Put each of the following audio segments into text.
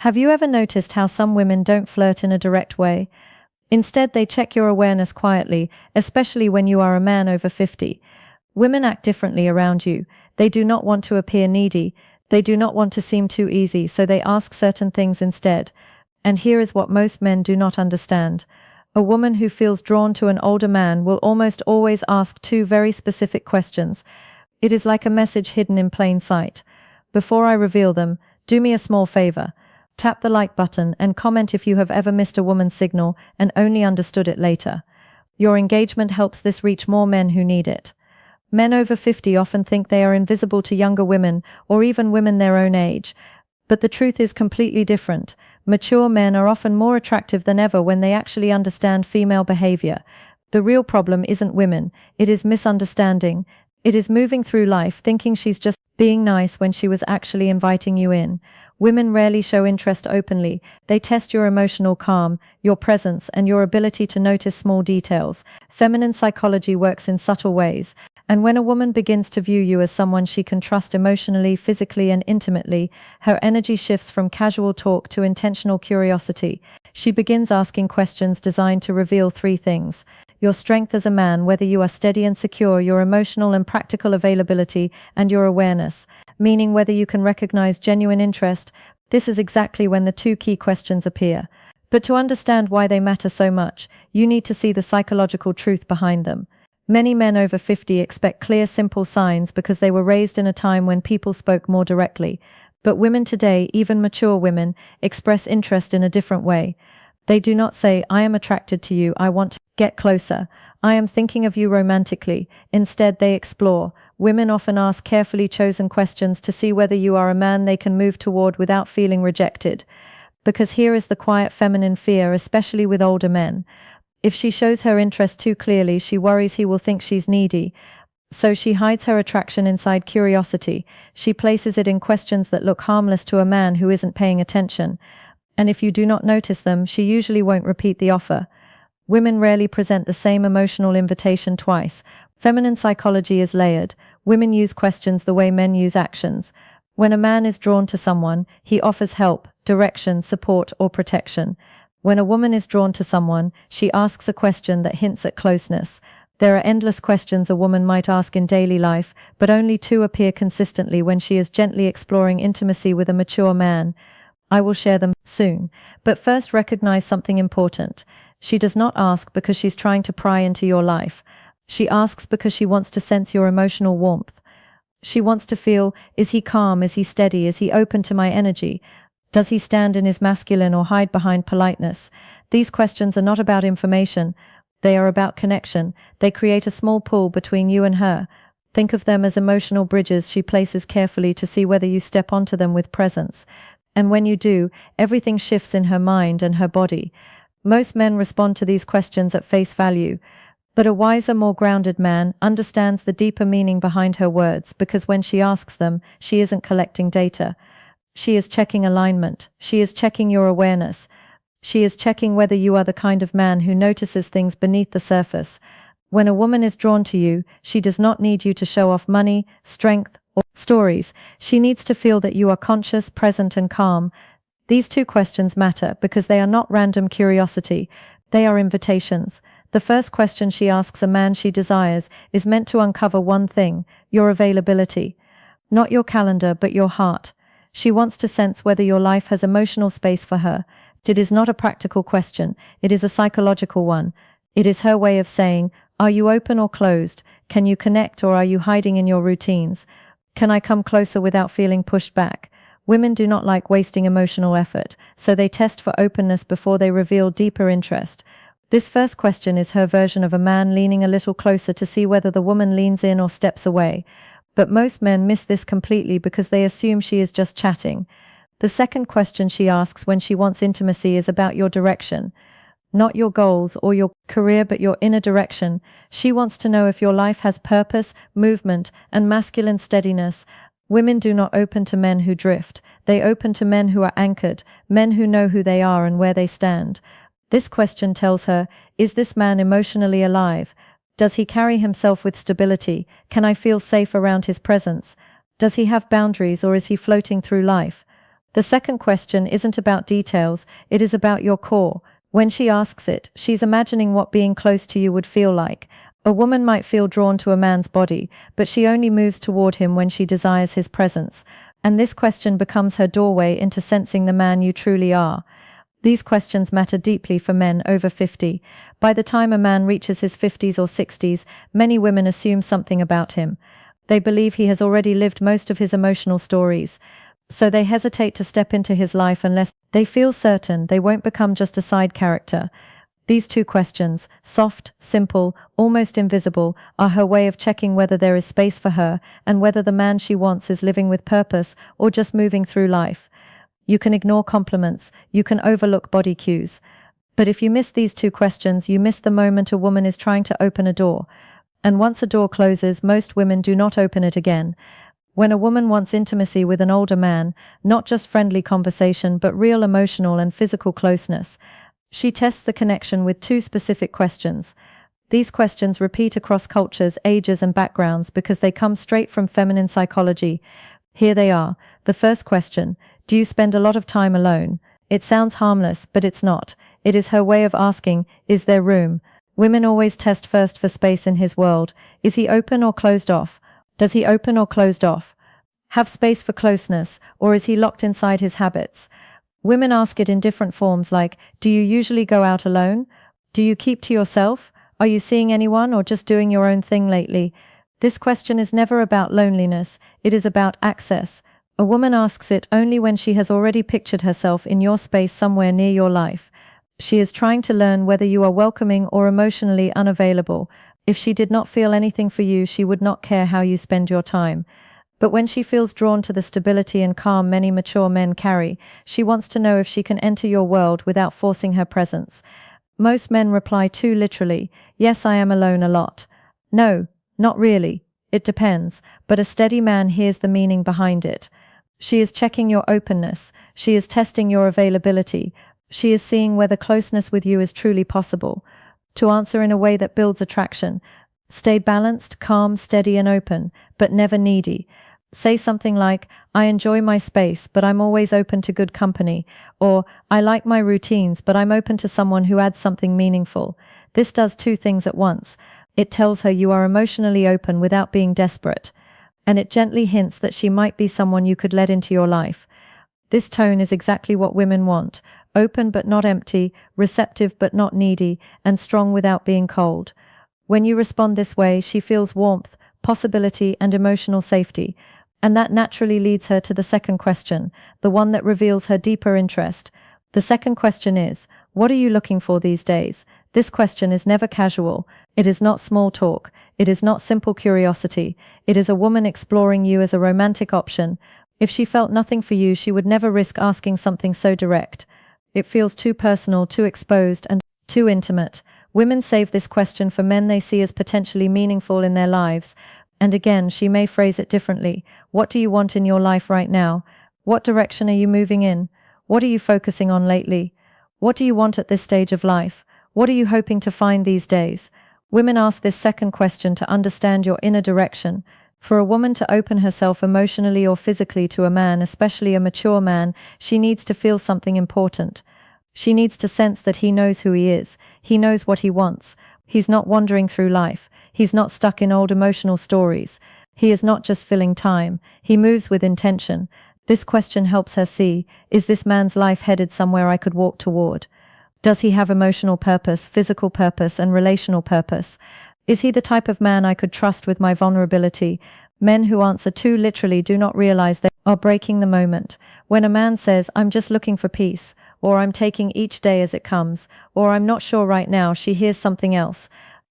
Have you ever noticed how some women don't flirt in a direct way? Instead, they check your awareness quietly, especially when you are a man over 50. Women act differently around you. They do not want to appear needy. They do not want to seem too easy, so they ask certain things instead. And here is what most men do not understand. A woman who feels drawn to an older man will almost always ask two very specific questions. It is like a message hidden in plain sight. Before I reveal them, do me a small favor. Tap the like button and comment if you have ever missed a woman's signal and only understood it later. Your engagement helps this reach more men who need it. Men over 50 often think they are invisible to younger women or even women their own age. But the truth is completely different. Mature men are often more attractive than ever when they actually understand female behavior. The real problem isn't women, it is misunderstanding. It is moving through life thinking she's just being nice when she was actually inviting you in. Women rarely show interest openly. They test your emotional calm, your presence, and your ability to notice small details. Feminine psychology works in subtle ways. And when a woman begins to view you as someone she can trust emotionally, physically, and intimately, her energy shifts from casual talk to intentional curiosity. She begins asking questions designed to reveal three things: your strength as a man, whether you are steady and secure, your emotional and practical availability, and your awareness, meaning whether you can recognize genuine interest. This is exactly when the two key questions appear. But to understand why they matter so much, you need to see the psychological truth behind them. Many men over 50 expect clear, simple signs because they were raised in a time when people spoke more directly. But women today, even mature women, express interest in a different way. They do not say, "I am attracted to you, I want to get closer. I am thinking of you romantically." Instead, they explore. Women often ask carefully chosen questions to see whether you are a man they can move toward without feeling rejected. Because here is the quiet feminine fear, especially with older men. If she shows her interest too clearly, she worries he will think she's needy. So she hides her attraction inside curiosity. She places it in questions that look harmless to a man who isn't paying attention. And if you do not notice them, she usually won't repeat the offer. Women rarely present the same emotional invitation twice. Feminine psychology is layered. Women use questions the way men use actions. When a man is drawn to someone, he offers help, direction, support, or protection. When a woman is drawn to someone, she asks a question that hints at closeness. There are endless questions a woman might ask in daily life, but only two appear consistently when she is gently exploring intimacy with a mature man. I will share them soon. But first, recognize something important. She does not ask because she's trying to pry into your life. She asks because she wants to sense your emotional warmth. She wants to feel, is he calm, is he steady, is he open to my energy? Does he stand in his masculine or hide behind politeness? These questions are not about information. They are about connection. They create a small pull between you and her. Think of them as emotional bridges she places carefully to see whether you step onto them with presence. And when you do, everything shifts in her mind and her body. Most men respond to these questions at face value. But a wiser, more grounded man understands the deeper meaning behind her words, because when she asks them, she isn't collecting data. She is checking alignment. She is checking your awareness. She is checking whether you are the kind of man who notices things beneath the surface. When a woman is drawn to you, she does not need you to show off money, strength, or stories. She needs to feel that you are conscious, present, and calm. These two questions matter because they are not random curiosity. They are invitations. The first question she asks a man she desires is meant to uncover one thing: your availability. Not your calendar, but your heart. She wants to sense whether your life has emotional space for her. It is not a practical question. It is a psychological one. It is her way of saying, are you open or closed? Can you connect, or are you hiding in your routines? Can I come closer without feeling pushed back? Women do not like wasting emotional effort, so they test for openness before they reveal deeper interest. This first question is her version of a man leaning a little closer to see whether the woman leans in or steps away. But most men miss this completely because they assume she is just chatting. The second question she asks when she wants intimacy is about your direction. Not your goals or your career, but your inner direction. She wants to know if your life has purpose, movement, and masculine steadiness. Women do not open to men who drift. They open to men who are anchored, men who know who they are and where they stand. This question tells her, is this man emotionally alive? Does he carry himself with stability? Can I feel safe around his presence? Does he have boundaries, or is he floating through life? The second question isn't about details, it is about your core. When she asks it, she's imagining what being close to you would feel like. A woman might feel drawn to a man's body, but she only moves toward him when she desires his presence. And this question becomes her doorway into sensing the man you truly are. These questions matter deeply for men over 50. By the time a man reaches his 50s or 60s, many women assume something about him. They believe he has already lived most of his emotional stories. So they hesitate to step into his life unless they feel certain they won't become just a side character. These two questions, soft, simple, almost invisible, are her way of checking whether there is space for her and whether the man she wants is living with purpose or just moving through life. You can ignore compliments, you can overlook body cues. But if you miss these two questions, you miss the moment a woman is trying to open a door. And once a door closes, most women do not open it again. When a woman wants intimacy with an older man, not just friendly conversation but real emotional and physical closeness, she tests the connection with two specific questions. These questions repeat across cultures, ages, and backgrounds because they come straight from feminine psychology. Here they are. The first question: do you spend a lot of time alone? It sounds harmless, but it's not. It is her way of asking, is there room? Women always test first for space in his world. Is he open or closed off? Does he open or closed off? Have space for closeness, or is he locked inside his habits? Women ask it in different forms like, do you usually go out alone? Do you keep to yourself? Are you seeing anyone or just doing your own thing lately? This question is never about loneliness, it is about access. A woman asks it only when she has already pictured herself in your space somewhere near your life. She is trying to learn whether you are welcoming or emotionally unavailable. If she did not feel anything for you, she would not care how you spend your time. But when she feels drawn to the stability and calm many mature men carry, she wants to know if she can enter your world without forcing her presence. Most men reply too literally, yes, I am alone a lot. No, not really. It depends, but a steady man hears the meaning behind it. She is checking your openness. She is testing your availability. She is seeing whether closeness with you is truly possible. To answer in a way that builds attraction, stay balanced, calm, steady, and open, but never needy. Say something like, I enjoy my space, but I'm always open to good company, or I like my routines, but I'm open to someone who adds something meaningful. This does two things at once. It tells her you are emotionally open without being desperate, and it gently hints that she might be someone you could let into your life. This tone is exactly what women want: open but not empty, receptive but not needy, and strong without being cold. When you respond this way, she feels warmth, possibility, and emotional safety. And that naturally leads her to the second question, the one that reveals her deeper interest. The second question is, what are you looking for these days? This question is never casual. It is not small talk. It is not simple curiosity. It is a woman exploring you as a romantic option. If she felt nothing for you, she would never risk asking something so direct. It feels too personal, too exposed, and too intimate. Women save this question for men they see as potentially meaningful in their lives. And again, she may phrase it differently. What do you want in your life right now? What direction are you moving in? What are you focusing on lately? What do you want at this stage of life? What are you hoping to find these days? Women ask this second question to understand your inner direction. For a woman to open herself emotionally or physically to a man, especially a mature man, she needs to feel something important. She needs to sense that he knows who he is. He knows what he wants. He's not wandering through life. He's not stuck in old emotional stories. He is not just filling time. He moves with intention. This question helps her see, is this man's life headed somewhere I could walk toward? Does he have emotional purpose, physical purpose, and relational purpose? Is he the type of man I could trust with my vulnerability? Men who answer too literally do not realize they are breaking the moment. When a man says, I'm just looking for peace, or I'm taking each day as it comes, or I'm not sure right now, she hears something else.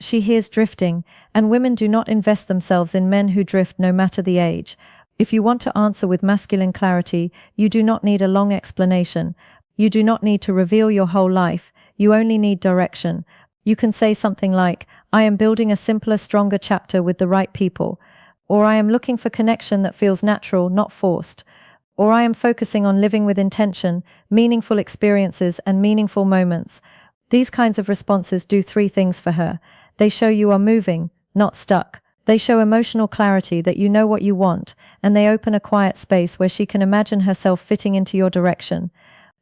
She hears drifting, and women do not invest themselves in men who drift no matter the age. If you want to answer with masculine clarity, you do not need a long explanation. You do not need to reveal your whole life. You only need direction. You can say something like, I am building a simpler, stronger chapter with the right people. Or I am looking for connection that feels natural, not forced. Or I am focusing on living with intention, meaningful experiences, and meaningful moments. These kinds of responses do three things for her. They show you are moving, not stuck. They show emotional clarity that you know what you want, and they open a quiet space where she can imagine herself fitting into your direction.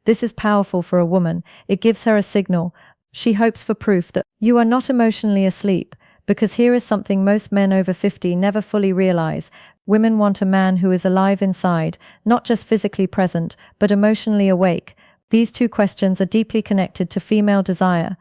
This is powerful for a woman. It gives her a signal. She hopes for proof that you are not emotionally asleep, because here is something most men over 50 never fully realize. Women want a man who is alive inside, not just physically present, but emotionally awake. These two questions are deeply connected to female desire.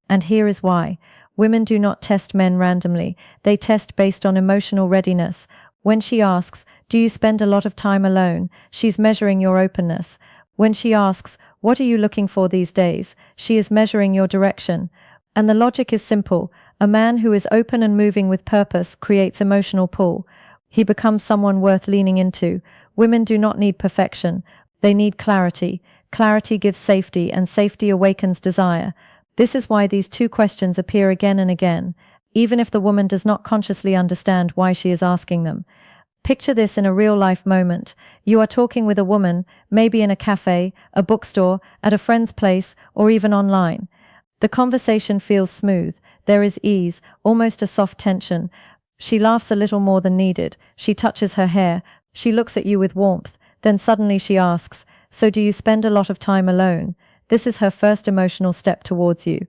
And here is why. Women do not test men randomly. They test based on emotional readiness. When she asks, "Do you spend a lot of time alone?" she's measuring your openness. When she asks, "What are you looking for these days?" she is measuring your direction. And the logic is simple. A man who is open and moving with purpose creates emotional pull. He becomes someone worth leaning into. Women do not need perfection. They need clarity. Clarity gives safety, and safety awakens desire. This is why these two questions appear again and again, even if the woman does not consciously understand why she is asking them. Picture this in a real-life moment. You are talking with a woman, maybe in a cafe, a bookstore, at a friend's place, or even online. The conversation feels smooth. There is ease, almost a soft tension. She laughs a little more than needed. She touches her hair. She looks at you with warmth. Then suddenly she asks, "So do you spend a lot of time alone?" This is her first emotional step towards you.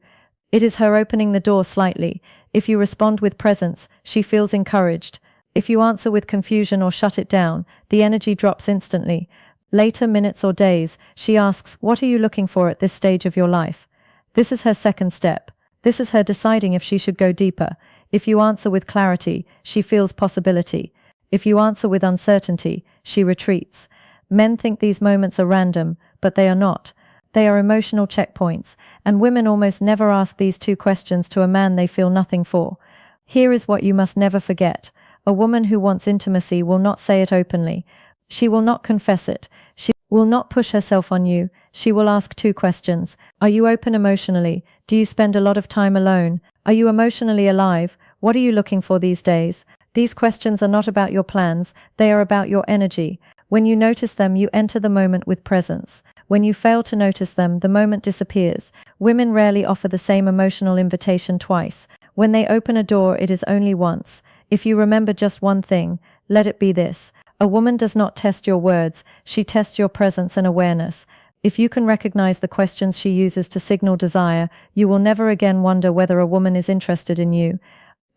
It is her opening the door slightly. If you respond with presence, she feels encouraged. If you answer with confusion or shut it down, the energy drops instantly. Later, minutes or days, she asks, "What are you looking for at this stage of your life?" This is her second step. This is her deciding if she should go deeper. If you answer with clarity, she feels possibility. If you answer with uncertainty, she retreats. Men think these moments are random, but they are not. They are emotional checkpoints, and women almost never ask these two questions to a man they feel nothing for. Here is what you must never forget. A woman who wants intimacy will not say it openly. She will not confess it. She will not push herself on you. She will ask two questions. Are you open emotionally? Do you spend a lot of time alone? Are you emotionally alive? What are you looking for these days? These questions are not about your plans. They are about your energy. When you notice them, you enter the moment with presence. When you fail to notice them, the moment disappears. Women rarely offer the same emotional invitation twice. When they open a door, it is only once. If you remember just one thing, let it be this. A woman does not test your words, she tests your presence and awareness. If you can recognize the questions she uses to signal desire, you will never again wonder whether a woman is interested in you.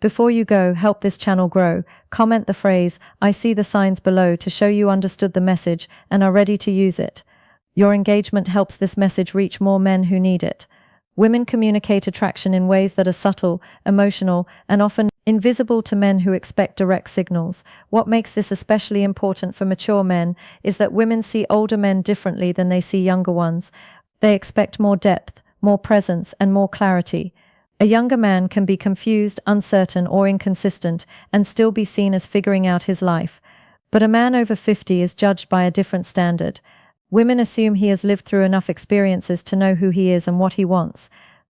Before you go, help this channel grow. Comment the phrase, "I see the signs below," to show you understood the message and are ready to use it. Your engagement helps this message reach more men who need it. Women communicate attraction in ways that are subtle, emotional, and often invisible to men who expect direct signals. What makes this especially important for mature men is that women see older men differently than they see younger ones. They expect more depth, more presence, and more clarity. A younger man can be confused, uncertain, or inconsistent and still be seen as figuring out his life. But a man over 50 is judged by a different standard. Women assume he has lived through enough experiences to know who he is and what he wants.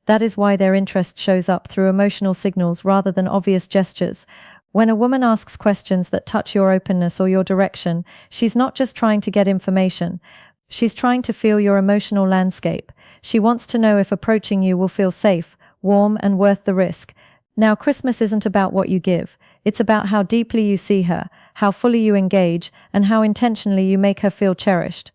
That is why their interest shows up through emotional signals rather than obvious gestures. When a woman asks questions that touch your openness or your direction, she's not just trying to get information. She's trying to feel your emotional landscape. She wants to know if approaching you will feel safe, warm, and worth the risk. Now, Christmas isn't about what you give. It's about how deeply you see her, how fully you engage, and how intentionally you make her feel cherished.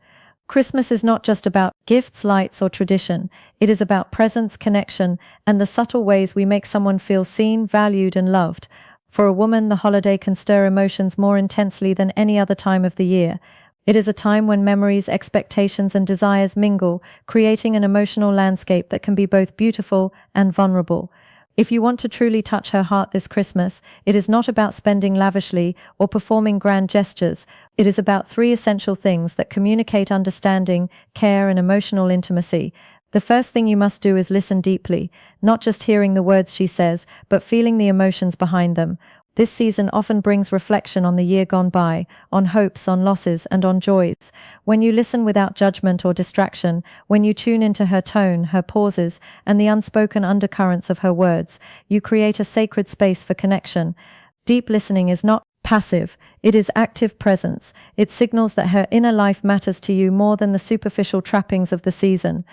Christmas is not just about gifts, lights, or tradition. It is about presence, connection, and the subtle ways we make someone feel seen, valued, and loved. For a woman, the holiday can stir emotions more intensely than any other time of the year. It is a time when memories, expectations, and desires mingle, creating an emotional landscape that can be both beautiful and vulnerable. If you want to truly touch her heart this Christmas, it is not about spending lavishly or performing grand gestures. It is about three essential things that communicate understanding, care, and emotional intimacy. The first thing you must do is listen deeply, not just hearing the words she says, but feeling the emotions behind them. This season often brings reflection on the year gone by, on hopes, on losses, and on joys. When you listen without judgment or distraction, when you tune into her tone, her pauses, and the unspoken undercurrents of her words, you create a sacred space for connection. Deep listening is not passive, it is active presence. It signals that her inner life matters to you more than the superficial trappings of the season.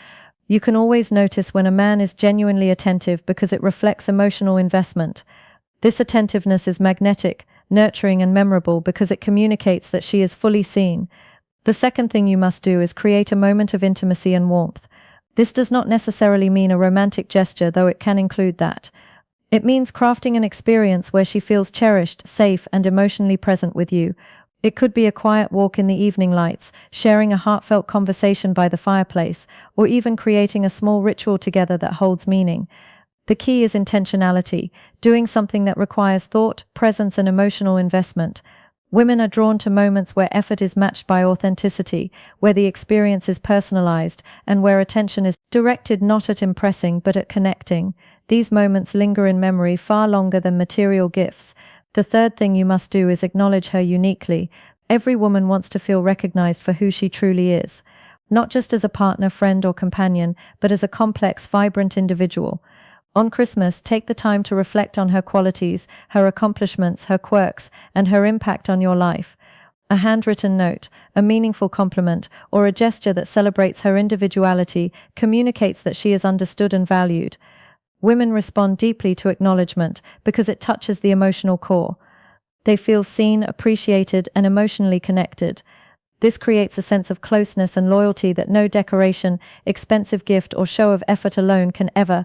You can always notice when a man is genuinely attentive because it reflects emotional investment. This attentiveness is magnetic, nurturing, and memorable because it communicates that she is fully seen. The second thing you must do is create a moment of intimacy and warmth. This does not necessarily mean a romantic gesture, though it can include that. It means crafting an experience where she feels cherished, safe, and emotionally present with you. It could be a quiet walk in the evening lights, sharing a heartfelt conversation by the fireplace, or even creating a small ritual together that holds meaning. The key is intentionality, doing something that requires thought, presence, and emotional investment. Women are drawn to moments where effort is matched by authenticity, where the experience is personalized, and where attention is directed not at impressing but at connecting. These moments linger in memory far longer than material gifts. The third thing you must do is acknowledge her uniquely. Every woman wants to feel recognized for who she truly is, not just as a partner, friend, or companion, but as a complex, vibrant individual. On Christmas, take the time to reflect on her qualities, her accomplishments, her quirks, and her impact on your life. A handwritten note, a meaningful compliment, or a gesture that celebrates her individuality communicates that she is understood and valued. Women respond deeply to acknowledgement because it touches the emotional core. They feel seen, appreciated, and emotionally connected. This creates a sense of closeness and loyalty that no decoration, expensive gift, or show of effort alone can ever